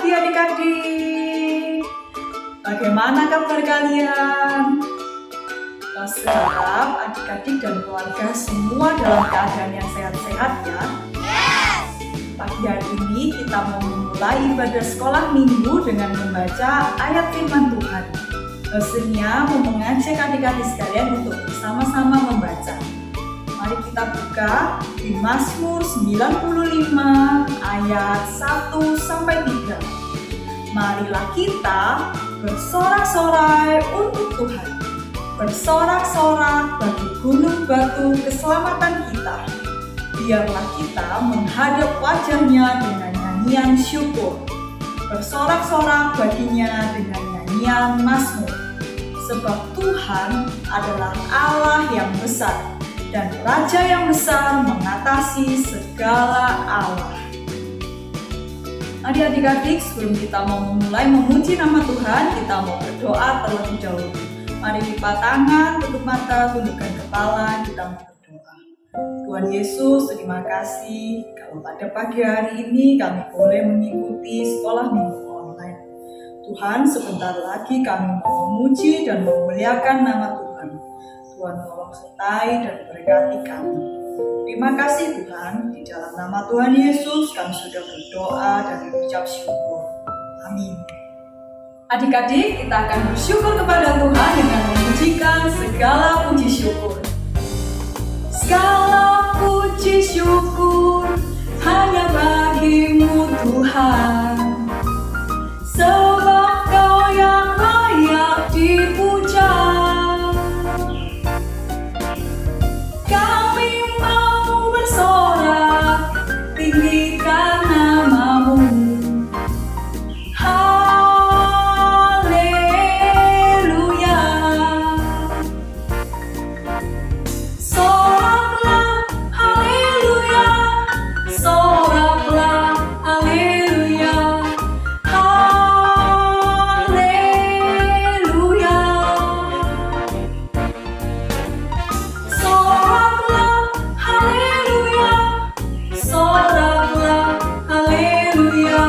pagi adik-adik. Bagaimana kabar kalian? Kita harap adik-adik dan keluarga semua dalam keadaan yang sehat-sehat ya. Pagi hari ini kita mau memulai ibadah sekolah minggu dengan membaca ayat firman Tuhan. Dosennya mau mengajak adik-adik sekalian untuk bersama-sama membaca. Mari kita buka di Mazmur 95 ayat 1-3. Marilah kita bersorak-sorai untuk Tuhan. Bersorak-sorak bagi gunung batu keselamatan kita. Biarlah kita menghadap wajahnya dengan nyanyian syukur. Bersorak-sorak baginya dengan nyanyian mazmur. Sebab Tuhan adalah Allah yang besar, dan Raja yang besar mengatasi segala Allah. Adik-adik, sebelum kita mau memulai memuji nama Tuhan, kita mau berdoa terlebih dahulu. Mari lipat tangan, tutup mata, tundukkan kepala, kita mau berdoa. Tuhan Yesus, terima kasih kalau pada pagi hari ini kami boleh mengikuti sekolah minggu online. Tuhan, sebentar lagi kami mau memuji dan memuliakan nama Tuhan. Tuhan tolong sertai dan berkati kami. Terima kasih Tuhan, di dalam nama Tuhan Yesus kami sudah berdoa dan mengucap syukur. Amin. Adik-adik, kita akan bersyukur kepada Tuhan dengan memujikan segala puji syukur. Segala puji syukur hanya bagimu Tuhan, sebab Kau yang layak dipuja. Kami mau bersorak, tinggikan nama-Mu. Haleluya. Soraklah, haleluya. Soraklah, haleluya. Haleluya. Soraklah, haleluya. Soraklah, haleluya.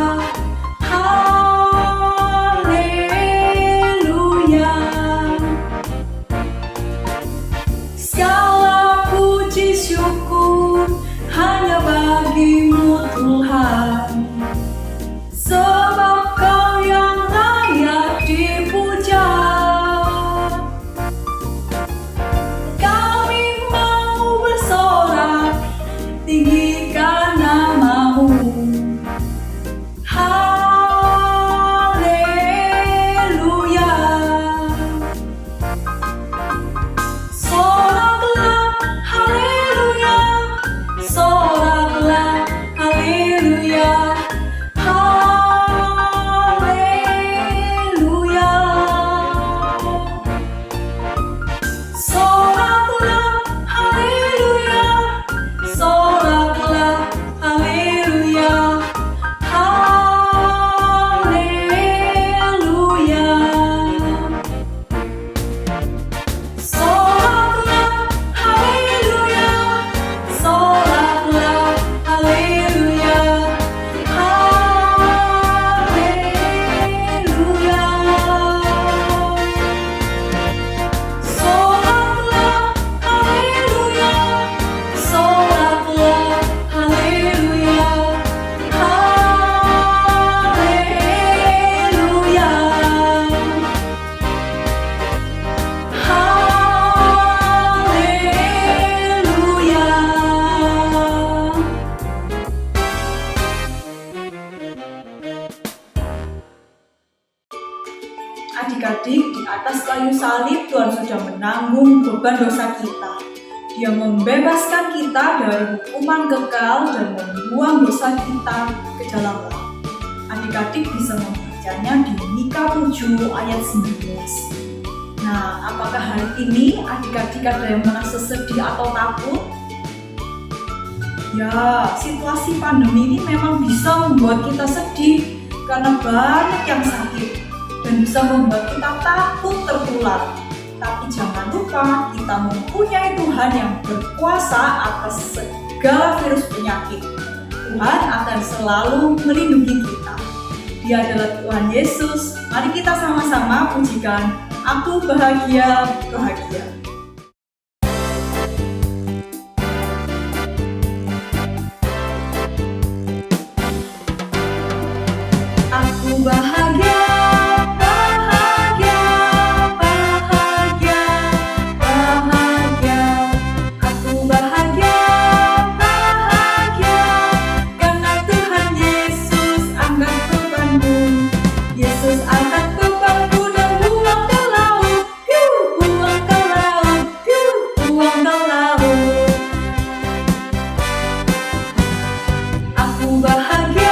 Haleluya. Segala puji syukur hanya bagimu Tuhan, sebab Kau yang layak dipuja. Kami mau bersorak, tinggikan nama-Mu. Haleluya. Soraklah, haleluya. Soraklah, haleluya. Haleluya. Soraklah, haleluya. Soraklah, haleluya. Haleluya. Soraklah, haleluya. Soraklah, haleluya. Haleluya. Soraklah, haleluya. Soraklah, haleluya. Haleluya. Haleluya. Adik-adik, di atas kayu salib Tuhan sudah menanggung beban dosa kita. Dia membebaskan kita dari hukuman kekal dan membuang dosa kita ke dalam laut. Adik-adik bisa membacanya di Mika 7 ayat 19. Nah, apakah hari ini adik-adik ada yang merasa sedih atau takut? Ya, situasi pandemi ini memang bisa membuat kita sedih karena banyak yang sakit dan bisa membuat kita takut tertular. Tapi jangan lupa kita mempunyai Tuhan yang berkuasa atas segala virus penyakit. Tuhan akan selalu melindungi kita. Di Dia adalah Tuhan Yesus. Mari kita sama-sama pujikan, aku bahagia, bahagia. Aku bahagia, bahagia, bahagia, bahagia. Aku bahagia, bahagia, karena Tuhan Yesus angkat bebanku. Yesus angkat bebanku dan buang ke laut, buang ke laut, buang ke laut. Aku bahagia.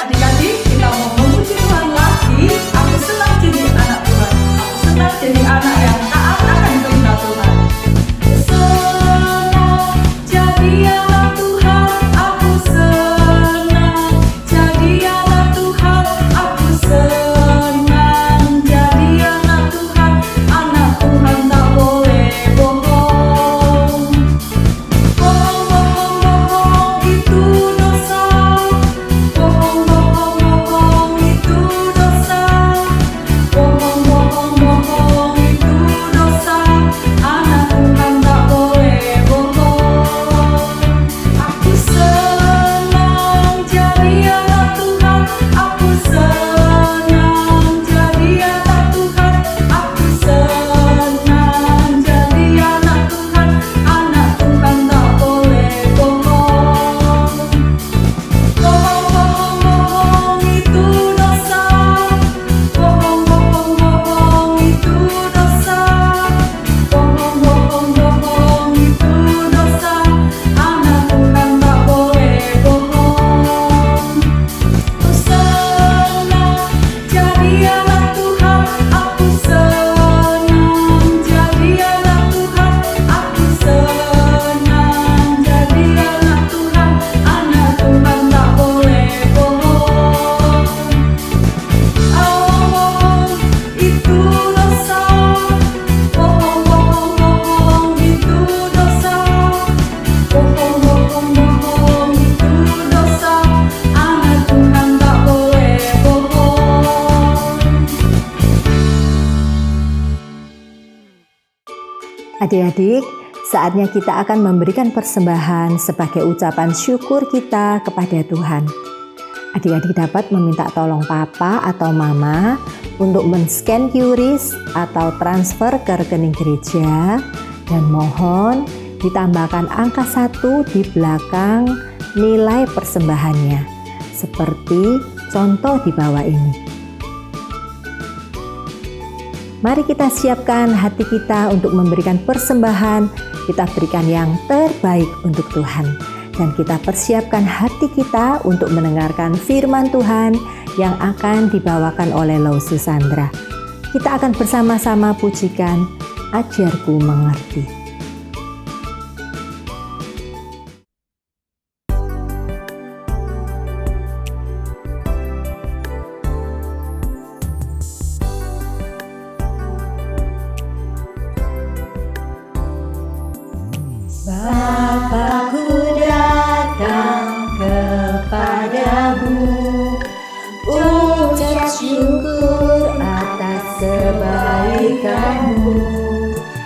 Adik-adik, kita mau memuji Tuhan lagi. Aku senang jadi anak Tuhan. Aku senang jadi anak yang taat akan kehendak Tuhan. Senang jadi anak Tuhan. Aku senang jadi anak Tuhan. Aku senang jadi anak Tuhan. Anak Tuhan tak boleh bohong. Bohong itu dosa. Bohong itu dosa. Bohong itu dosa. Anak Tuhan tak boleh bohong. Aku senang jadi anak Tuhan. Aku senang jadi anak Tuhan. Aku senang jadi anak Tuhan. Anak Tuhan tak boleh bohong. Bohong itu dosa. Bohong itu dosa. Bohong itu dosa. Anak Tuhan tak boleh bohong. Aku senang jadi anak Tuhan. Aku senang jadi anak Tuhan. Aku senang jadi anak Tuhan. Anak Tuhan tak boleh bohong. Bohong itu dosa. Bohong itu dosa. Bohong itu dosa. Anak Tuhan tak boleh bohong. Adik-adik, saatnya kita akan memberikan persembahan sebagai ucapan syukur kita kepada Tuhan. Adik-adik dapat meminta tolong papa atau mama untuk men-scan QRIS atau transfer ke rekening gereja dan mohon ditambahkan angka 1 di belakang nilai persembahannya, seperti contoh di bawah ini. Mari kita siapkan hati kita untuk memberikan persembahan. Kita berikan yang terbaik untuk Tuhan. Dan kita persiapkan hati kita untuk mendengarkan firman Tuhan yang akan dibawakan oleh Lau Susandra. Kita akan bersama-sama pujikan Ajarku Mengerti. Bapa-Ku datang kepadamu, ucap syukur atas kebaikan-Mu.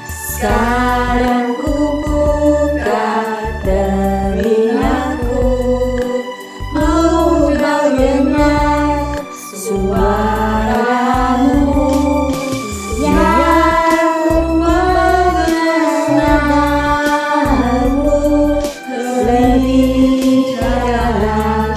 Sekarang ku buka telingaku, mau kau dengar suara-Mu. Lebih dalam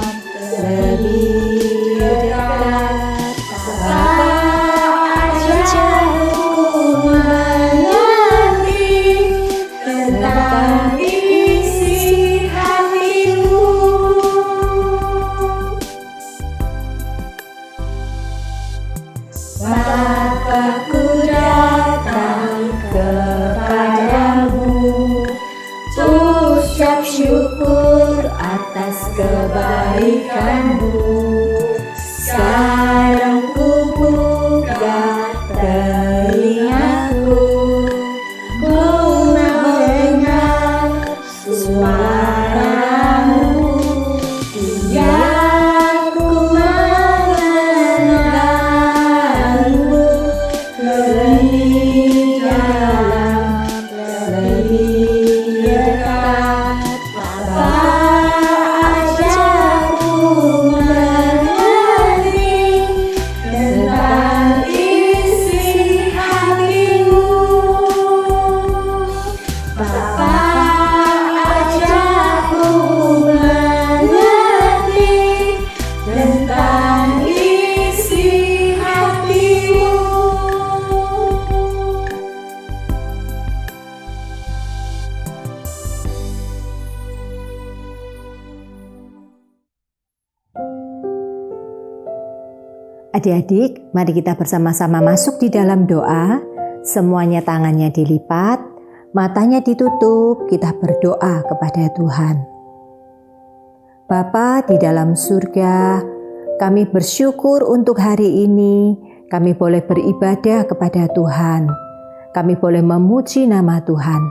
tentang isi hatimu. Adik-adik, mari kita bersama-sama masuk di dalam doa. Semuanya tangannya dilipat, matanya ditutup, kita berdoa kepada Tuhan. Bapa di dalam surga, kami bersyukur untuk hari ini. Kami boleh beribadah kepada Tuhan. Kami boleh memuji nama Tuhan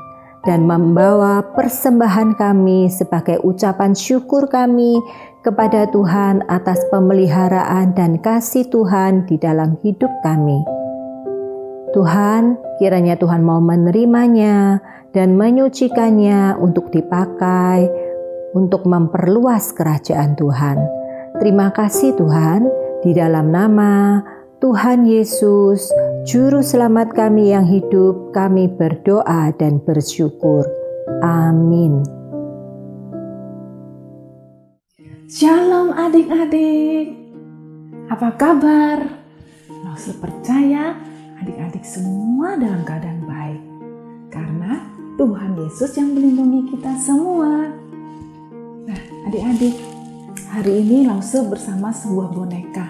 dan membawa persembahan kami sebagai ucapan syukur kami kepada Tuhan atas pemeliharaan dan kasih Tuhan di dalam hidup kami. Tuhan, kiranya Tuhan mau menerimanya dan menyucikannya untuk dipakai, untuk memperluas kerajaan Tuhan. Terima kasih Tuhan, di dalam nama Tuhan Yesus, Juru Selamat kami yang hidup, kami berdoa dan bersyukur. Amin. Shalom adik-adik, apa kabar? Lause percaya adik-adik semua dalam keadaan baik, karena Tuhan Yesus yang melindungi kita semua. Nah adik-adik, hari ini Lause bersama sebuah boneka.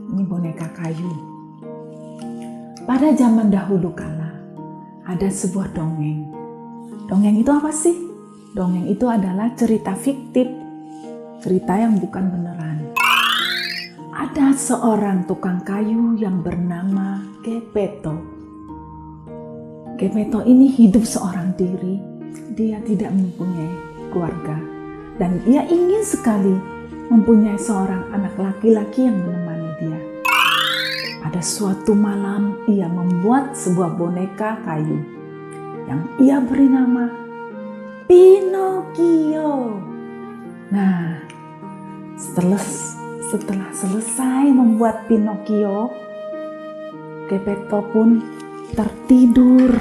Ini boneka kayu. Pada zaman dahulu kala, ada sebuah dongeng. Dongeng itu apa sih? Dongeng itu adalah cerita fiktif, cerita yang bukan beneran. Ada seorang tukang kayu yang bernama Gepeto. Gepeto ini hidup seorang diri. Dia tidak mempunyai keluarga. Dan dia ingin sekali mempunyai seorang anak laki-laki yang menemani dia. Pada suatu malam, ia membuat sebuah boneka kayu yang ia beri nama Pinocchio. Nah, setelah selesai membuat Pinocchio, Gepeto pun tertidur.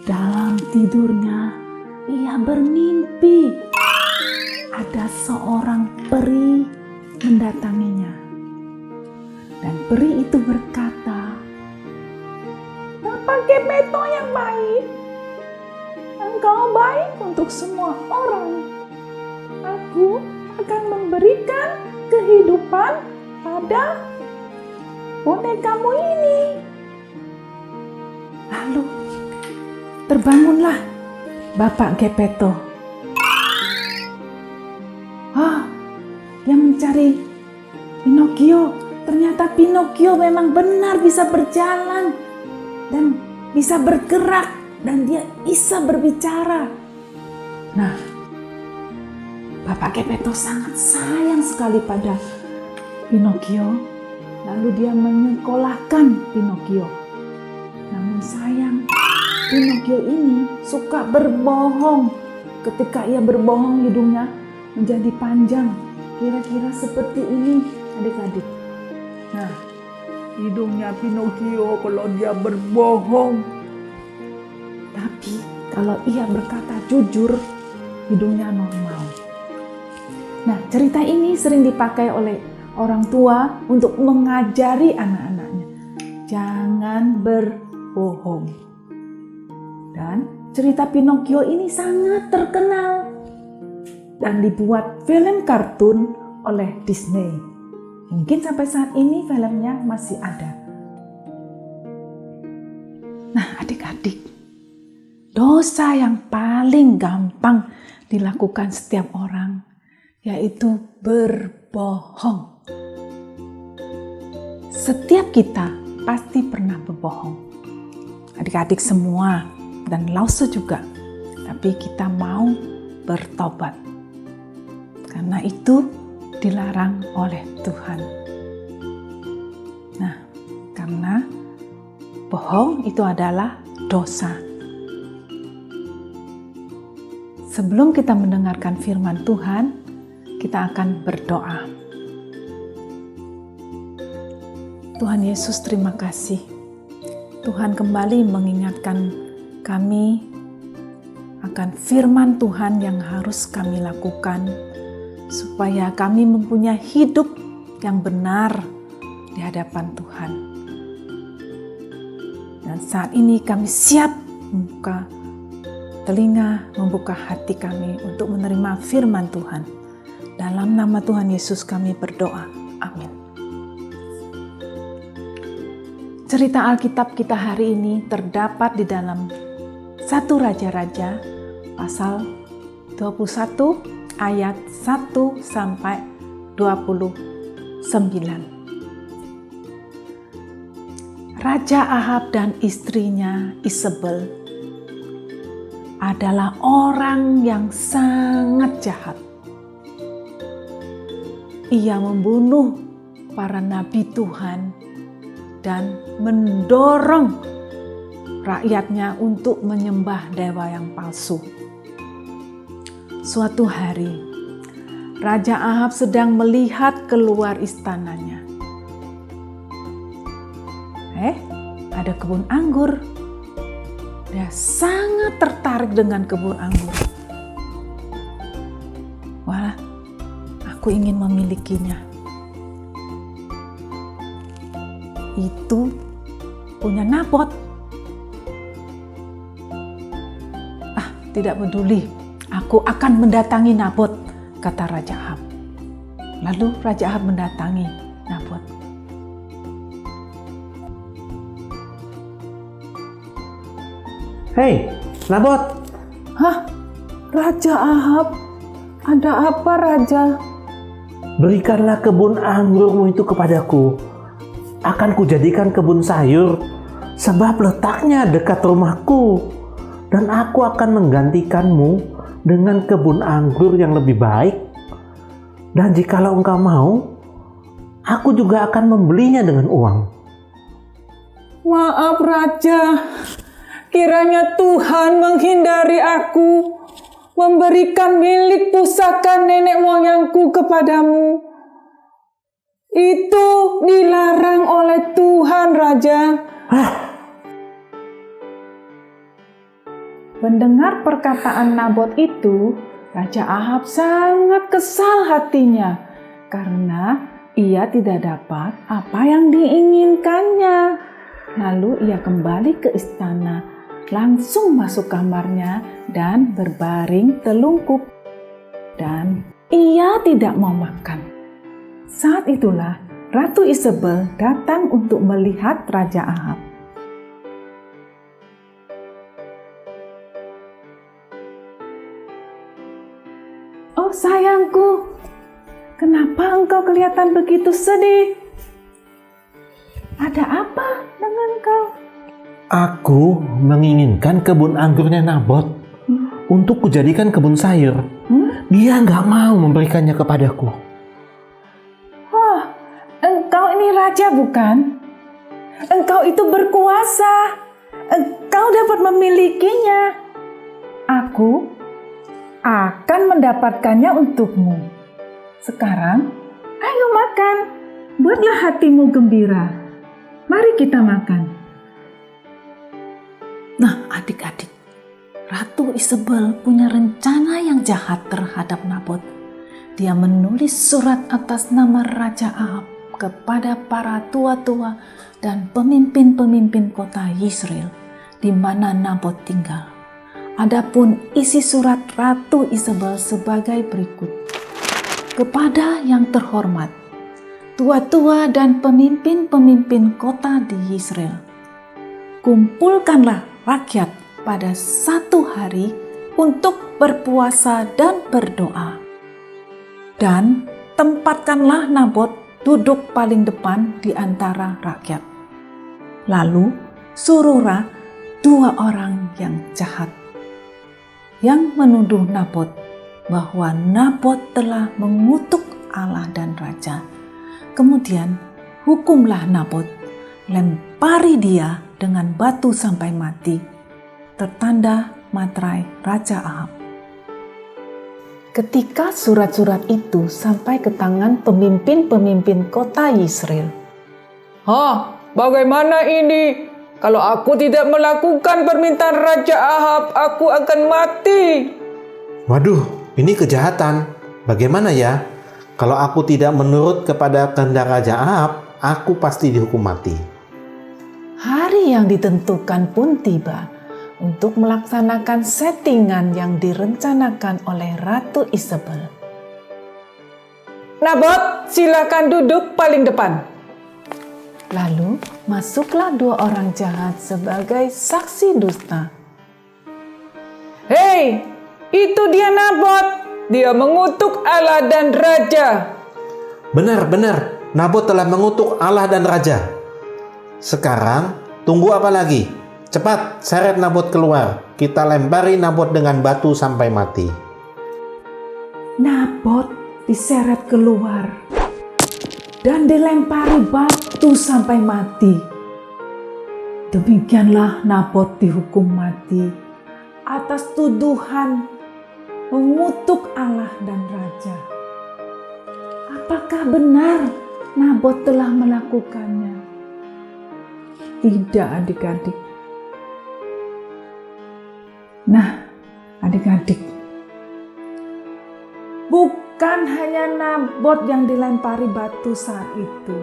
Dalam tidurnya, ia bermimpi ada seorang peri mendatanginya. Dan peri itu berkata, "Apa Gepeto yang baik? Engkau baik untuk semua orang. Aku akan memberikan kehidupan pada bonekamu ini." Lalu terbangunlah Bapak Gepeto. Dia mencari Pinocchio. Ternyata Pinocchio memang benar bisa berjalan dan bisa bergerak dan dia bisa berbicara. Nah, Bapak Gepeto sangat sayang sekali pada Pinocchio. Lalu dia menyekolahkan Pinocchio. Namun sayang, Pinocchio ini suka berbohong. Ketika ia berbohong, hidungnya menjadi panjang. Kira-kira seperti ini adik-adik. Nah, hidungnya Pinocchio kalau dia berbohong. Tapi kalau ia berkata jujur, hidungnya normal. Nah, cerita ini sering dipakai oleh orang tua untuk mengajari anak-anaknya. Jangan berbohong. Dan cerita Pinocchio ini sangat terkenal dan dibuat film kartun oleh Disney. Mungkin sampai saat ini filmnya masih ada. Nah adik-adik, dosa yang paling gampang dilakukan setiap orang yaitu berbohong. Setiap kita pasti pernah berbohong. Adik-adik semua dan Lause juga. Tapi kita mau bertobat. Karena itu dilarang oleh Tuhan. Nah, karena bohong itu adalah dosa. Sebelum kita mendengarkan firman Tuhan, kita akan berdoa. Tuhan Yesus, terima kasih. Tuhan kembali mengingatkan kami akan firman Tuhan yang harus kami lakukan supaya kami mempunyai hidup yang benar di hadapan Tuhan. Dan saat ini kami siap membuka telinga, membuka hati kami untuk menerima firman Tuhan. Dalam nama Tuhan Yesus kami berdoa. Amin. Cerita Alkitab kita hari ini terdapat di dalam 1 Raja-Raja pasal 21 ayat 1 sampai 29. Raja Ahab dan istrinya Isabel adalah orang yang sangat jahat. Ia membunuh para nabi Tuhan dan mendorong rakyatnya untuk menyembah dewa yang palsu. Suatu hari, Raja Ahab sedang melihat keluar istananya. Ada kebun anggur. Dia sangat tertarik dengan kebun anggur. Wah, aku ingin memilikinya. Itu punya Nabot. Tidak peduli, aku akan mendatangi Nabot, kata Raja Ahab. Lalu Raja Ahab mendatangi Nabot. Hei, Nabot. Hah? Raja Ahab? Ada apa, Raja? Berikanlah kebun anggurmu itu kepadaku. Akan kujadikan kebun sayur, sebab letaknya dekat rumahku. Dan aku akan menggantikanmu dengan kebun anggur yang lebih baik. Dan jikalau engkau mau, aku juga akan membelinya dengan uang. Maaf Raja, kiranya Tuhan menghindari aku memberikan milik pusaka nenek moyangku kepadamu. Itu dilarang oleh Tuhan, Raja. Mendengar perkataan Nabot itu, Raja Ahab sangat kesal hatinya karena ia tidak dapat apa yang diinginkannya. Lalu ia kembali ke istana, langsung masuk kamarnya dan berbaring telungkup. Dan ia tidak mau makan. Saat itulah Ratu Isabel datang untuk melihat Raja Ahab. "Oh sayangku, kenapa engkau kelihatan begitu sedih? Ada apa dengan kau?" Aku menginginkan kebun anggurnya Nabot untuk kujadikan kebun sayur. Dia nggak mau memberikannya kepadaku. Engkau ini raja bukan? Engkau itu berkuasa. Engkau dapat memilikinya. Aku akan mendapatkannya untukmu. Sekarang, ayo makan. Buatlah hatimu gembira. Mari kita makan. Nah, adik-adik, Ratu Isabel punya rencana yang jahat terhadap Nabot. Dia menulis surat atas nama Raja Ahab kepada para tua-tua dan pemimpin-pemimpin kota Yisrael di mana Nabot tinggal. Adapun isi surat Ratu Isabel sebagai berikut. Kepada yang terhormat, tua-tua dan pemimpin-pemimpin kota di Yisrael, kumpulkanlah rakyat pada satu hari untuk berpuasa dan berdoa. Dan tempatkanlah Nabot duduk paling depan di antara rakyat. Lalu suruhlah 2 orang yang jahat yang menuduh Nabot bahwa Nabot telah mengutuk Allah dan raja. Kemudian hukumlah Nabot, lempari dia dengan batu sampai mati, tertanda materai Raja Ahab. Ketika surat-surat itu sampai ke tangan pemimpin-pemimpin kota Yisrael. Bagaimana ini? Kalau aku tidak melakukan permintaan Raja Ahab, aku akan mati. Waduh, ini kejahatan. Bagaimana ya? Kalau aku tidak menurut kepada kehendak Raja Ahab, aku pasti dihukum mati. Hari yang ditentukan pun tiba untuk melaksanakan settingan yang direncanakan oleh Ratu Isabel. Nabot, silakan duduk paling depan. Lalu masuklah 2 orang jahat sebagai saksi dusta. Hei, itu dia Nabot. Dia mengutuk Allah dan Raja. Benar, Nabot telah mengutuk Allah dan Raja. Sekarang, tunggu apa lagi? Cepat, seret Nabot keluar. Kita lempari Nabot dengan batu sampai mati. Nabot diseret keluar dan dilempari batu sampai mati. Demikianlah Nabot dihukum mati atas tuduhan mengutuk Allah dan Raja. Apakah benar Nabot telah melakukannya? Tidak, adik-adik. Nah, adik-adik, bukan hanya Nabot yang dilempari batu saat itu,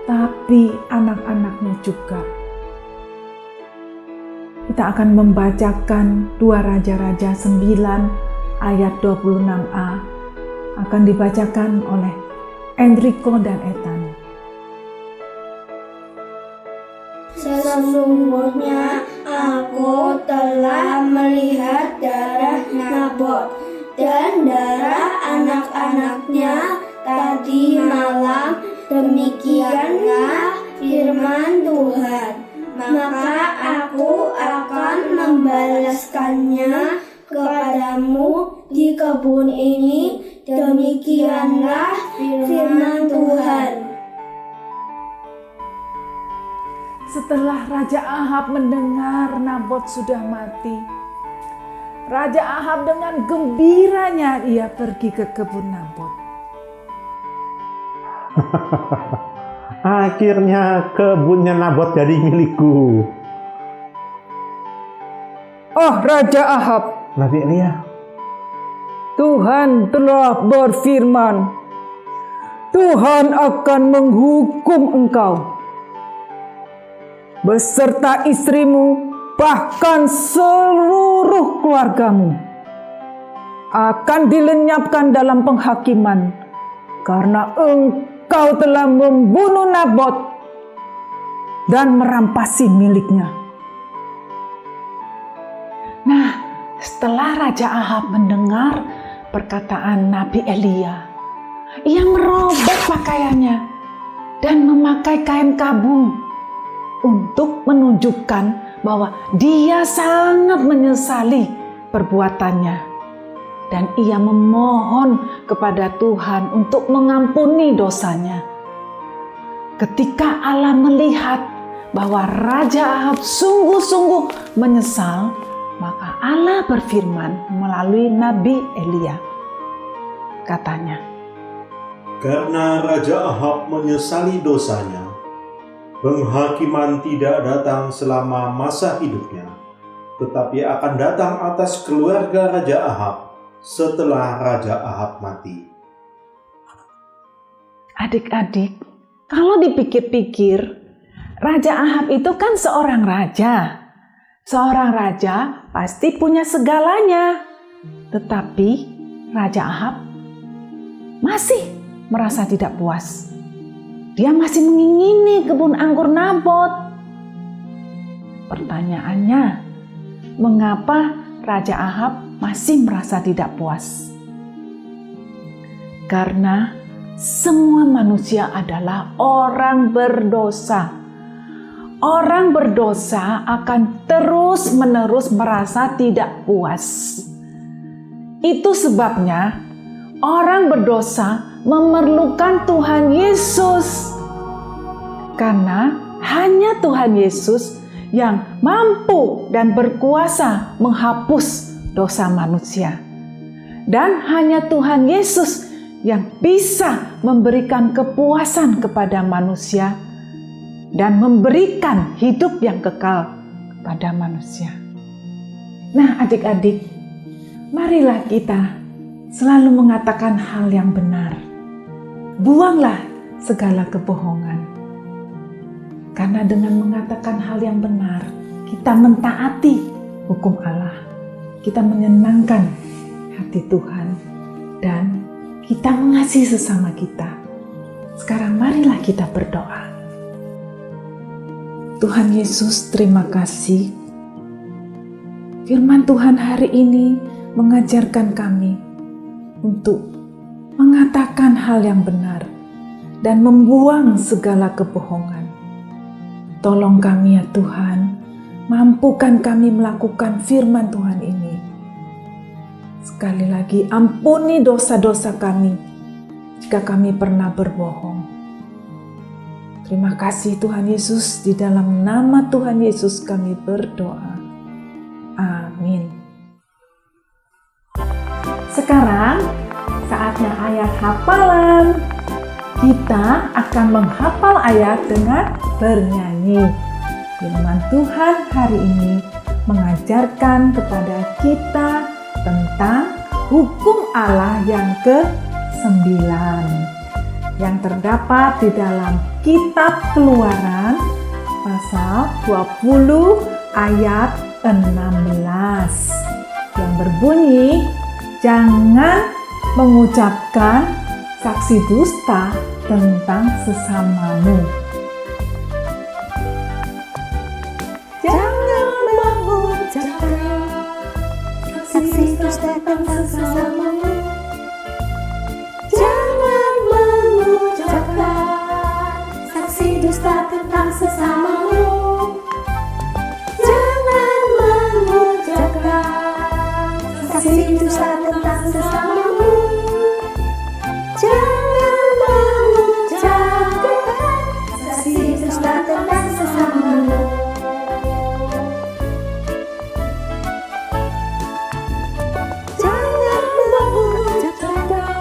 tapi anak-anaknya juga. Kita akan membacakan 2 Raja-Raja 9 ayat 26a, akan dibacakan oleh Enrico dan Ethan. Sesungguhnya aku telah melihat darah Nabot dan darah anak-anaknya tadi malam, demikianlah firman Tuhan. Maka aku akan membalaskannya kepadamu di kebun ini, demikianlah firman Tuhan. Setelah Raja Ahab mendengar Nabot sudah mati, Raja Ahab dengan gembiranya ia pergi ke kebun Nabot. Akhirnya kebunnya Nabot jadi milikku. Oh Raja Ahab, Nabi Elia, Tuhan telah berfirman, Tuhan akan menghukum engkau beserta istrimu, bahkan seluruh keluargamu akan dilenyapkan dalam penghakiman karena engkau telah membunuh Nabot dan merampasi miliknya. Nah, setelah Raja Ahab mendengar perkataan Nabi Elia, ia merobek pakaiannya dan memakai kain kabung untuk menunjukkan bahwa dia sangat menyesali perbuatannya. Dan ia memohon kepada Tuhan untuk mengampuni dosanya. Ketika Allah melihat bahwa Raja Ahab sungguh-sungguh menyesal, maka Allah berfirman melalui Nabi Elia. Katanya, karena Raja Ahab menyesali dosanya, penghakiman tidak datang selama masa hidupnya, tetapi akan datang atas keluarga Raja Ahab setelah Raja Ahab mati. adik-adik, kalau dipikir-pikir, Raja Ahab itu kan seorang raja. Seorang raja pasti punya segalanya. Tetapi Raja Ahab masih merasa tidak puas. Dia masih mengingini kebun anggur Nabot. Pertanyaannya, mengapa Raja Ahab masih merasa tidak puas? Karena semua manusia adalah orang berdosa. Orang berdosa akan terus-menerus merasa tidak puas. Itu sebabnya orang berdosa memerlukan Tuhan Yesus. Karena hanya Tuhan Yesus yang mampu dan berkuasa menghapus dosa manusia. Dan hanya Tuhan Yesus yang bisa memberikan kepuasan kepada manusia dan memberikan hidup yang kekal kepada manusia. Nah, adik-adik, marilah kita selalu mengatakan hal yang benar. Buanglah segala kebohongan. Karena dengan mengatakan hal yang benar, kita mentaati hukum Allah. Kita menyenangkan hati Tuhan dan kita mengasihi sesama kita. Sekarang marilah kita berdoa. Tuhan Yesus, terima kasih. Firman Tuhan hari ini mengajarkan kami untuk mengatakan hal yang benar dan membuang segala kebohongan. Tolong kami ya Tuhan, mampukan kami melakukan firman Tuhan ini. Sekali lagi, ampuni dosa-dosa kami jika kami pernah berbohong. Terima kasih Tuhan Yesus, di dalam nama Tuhan Yesus kami berdoa. Amin. Sekarang saatnya ayat hafalan. Kita akan menghafal ayat dengan bernyanyi. Firman Tuhan hari ini mengajarkan kepada kita tentang hukum Allah yang ke-9 yang terdapat di dalam kitab Keluaran pasal 20 ayat 16 yang berbunyi, jangan mengucapkan saksi dusta tentang sesamamu. Jangan mengucapkan saksi dusta tentang sesamamu. Jangan mengucapkan saksi dusta tentang sesamamu. Jangan mengucapkan saksi dusta tentang sesamamu. Jangan mengucapkan saksi dusta tentang sesamamu. Jangan mengucapkan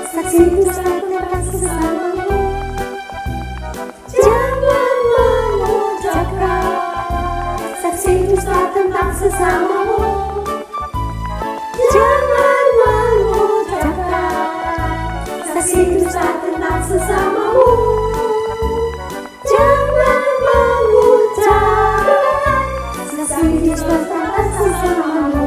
saksi dusta tentang sesamamu. Jangan mengucapkan saksi dusta tentang sesamamu. Jangan mengucapkan saksi dusta tentang sesamamu. Jangan mengucapkan saksi dusta tentang sesamamu.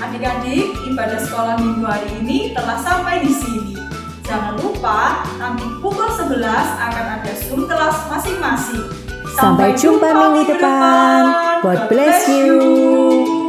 Adik-adik, ibadah sekolah minggu hari ini telah sampai di sini. Jangan lupa, nanti pukul 11 akan ada Zoom kelas masing-masing. Sampai jumpa minggu depan. God bless you.